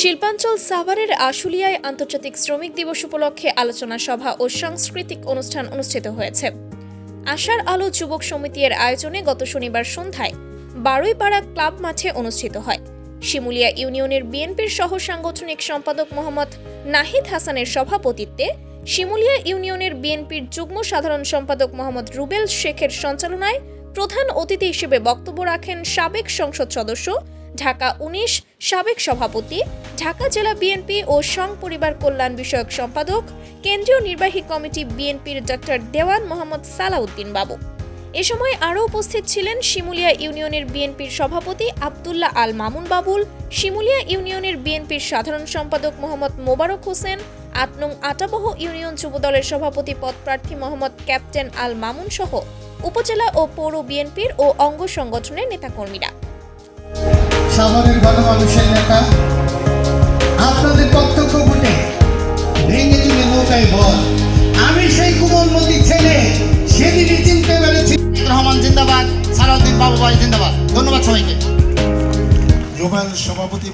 শিল্পাঞ্চল সাভারের আশুলিয়ায় আন্তর্জাতিক শ্রমিক দিবস উপলক্ষে আলোচনা সভা ও সাংস্কৃতিক অনুষ্ঠান অনুষ্ঠিত হয়েছে। আশার আলো যুবক সমিতির আয়োজনে গত শনিবার সন্ধ্যায় বারুইপাড়া ক্লাব মাঠে অনুষ্ঠিত হয়। শিমুলিয়া ইউনিয়নের বিএনপির সহ সাংগঠনিক সম্পাদক মোহাম্মদ নাহিদ হাসানের সভাপতিত্বে শিমুলিয়া ইউনিয়নের বিএনপির যুগ্ম সাধারণ সম্পাদক মোহাম্মদ রুবেল শেখের সঞ্চালনায় প্রধান অতিথি হিসেবে বক্তব্য রাখেন সাবেক সংসদ সদস্য, ঢাকা ১৯ সাবেক সভাপতি, ঢাকা জেলা বিএনপি ও সংপরিবার কল্যাণ বিষয়ক সম্পাদক, কেন্দ্রীয় নির্বাহী কমিটি বিএনপির ডক্টর দেওয়ান মোহাম্মদ সালাউদ্দিন বাবু। এ সময় আরও উপস্থিত ছিলেন শিমুলিয়া ইউনিয়নের বিএনপির সভাপতি আব্দুল্লাহ আল মামুন বাবুল, শিমুলিয়া ইউনিয়নের বিএনপির সাধারণ সম্পাদক মোহাম্মদ মোবারক হোসেন, ৮ নং আটাবহ ইউনিয়ন যুবদলের সভাপতি পদপ্রার্থী মোহাম্মদ ক্যাপ্টেন আল মামুন সহ উপজেলা ও পৌর বিএনপির ও অঙ্গ সংগঠনের নেতাকর্মীরা। সাভারের গণমানুষের নেতা, আপনাদের প্রত্যক্ষ ভোটে ভেঙে চুলে নৌকায় ভর। আমি সেই কোমলমতি ছেলে, সেদিনই চিনতে পেরেছি। রহমান জিন্দাবাদ, সালাউদ্দিন বাবু ভাই জিন্দাবাদ। ধন্যবাদ সবাইকে। রুবেল সভাপতি।